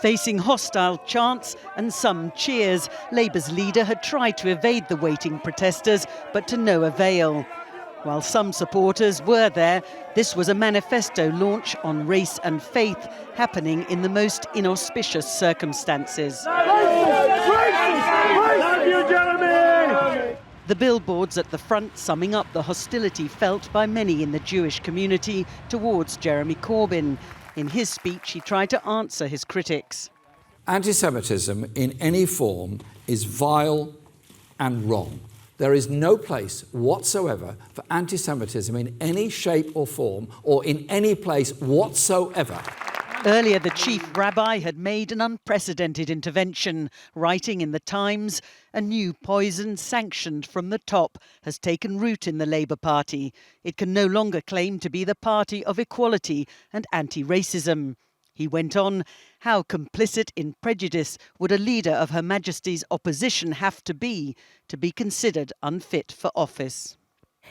Facing hostile chants and some cheers, Labour's leader had tried to evade the waiting protesters, but to no avail. While some supporters were there, this was a manifesto launch on race and faith happening in the most inauspicious circumstances. The billboards at the front summing up the hostility felt by many in the Jewish community towards Jeremy Corbyn. In his speech, he tried to answer his critics. Anti-Semitism in any form is vile and wrong. There is no place whatsoever for anti-Semitism in any shape or form or in any place whatsoever. Earlier, the Chief Rabbi had made an unprecedented intervention, writing in The Times, "A new poison sanctioned from the top has taken root in the Labour Party. It can no longer claim to be the party of equality and anti-racism." He went on, how complicit in prejudice would a leader of Her Majesty's opposition have to be considered unfit for office?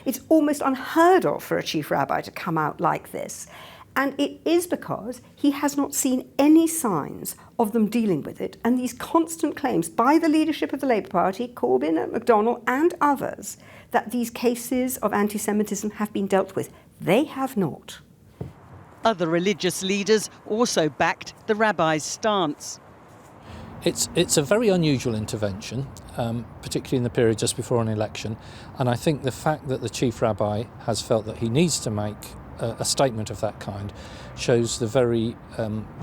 It's almost unheard of for a Chief Rabbi to come out like this. And it is because he has not seen any signs of them dealing with it. And these constant claims by the leadership of the Labour Party, Corbyn, McDonnell and others, that these cases of anti-Semitism have been dealt with. They have not. Other religious leaders also backed the rabbi's stance. It's a very unusual intervention, particularly in the period just before an election. And I think the fact that the Chief Rabbi has felt that he needs to make a statement of that kind shows the very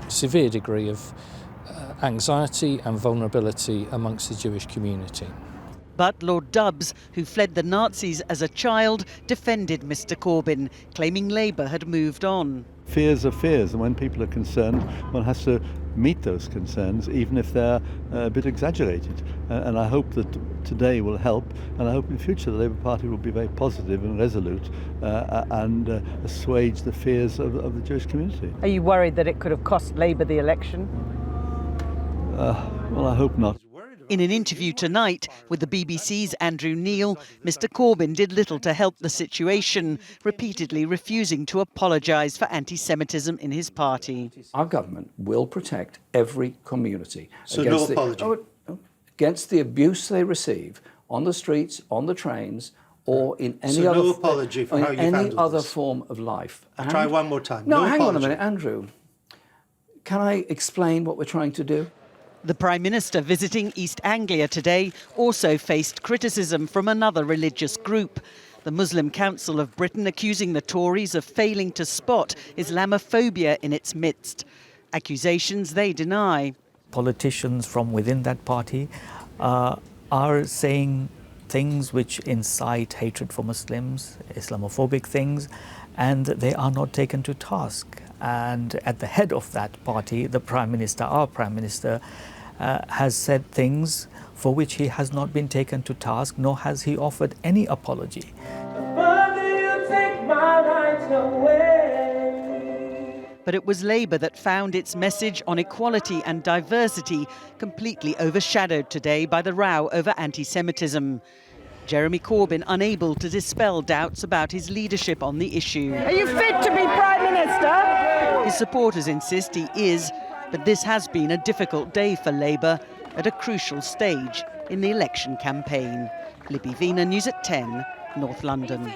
severe degree of anxiety and vulnerability amongst the Jewish community. But Lord Dubs, who fled the Nazis as a child, defended Mr Corbyn, claiming Labour had moved on. Fears are fears, and when people are concerned, one has to meet those concerns, even if they're a bit exaggerated. And I hope that today will help, and I hope in future the Labour Party will be very positive and resolute and assuage the fears of the Jewish community. Are you worried that it could have cost Labour the election? Well, I hope not. In an interview tonight with the BBC's Andrew Neil, Mr Corbyn did little to help the situation, repeatedly refusing to apologise for anti-Semitism in his party. Our government will protect every community against the abuse they receive on the streets, on the trains, or in any other form of life. Try one more time. No, hang on a minute, Andrew. Can I explain what we're trying to do? The Prime Minister visiting East Anglia today also faced criticism from another religious group. The Muslim Council of Britain accusing the Tories of failing to spot Islamophobia in its midst. Accusations they deny. Politicians from within that party are saying things which incite hatred for Muslims, Islamophobic things, and they are not taken to task. And at the head of that party, the Prime Minister, our Prime Minister, has said things for which he has not been taken to task, nor has he offered any apology. But it was Labour that found its message on equality and diversity completely overshadowed today by the row over anti-Semitism. Jeremy Corbyn unable to dispel doubts about his leadership on the issue. Are you fit to be Prime Minister? His supporters insist he is, but this has been a difficult day for Labour at a crucial stage in the election campaign. Libby Vina, News at 10, North London.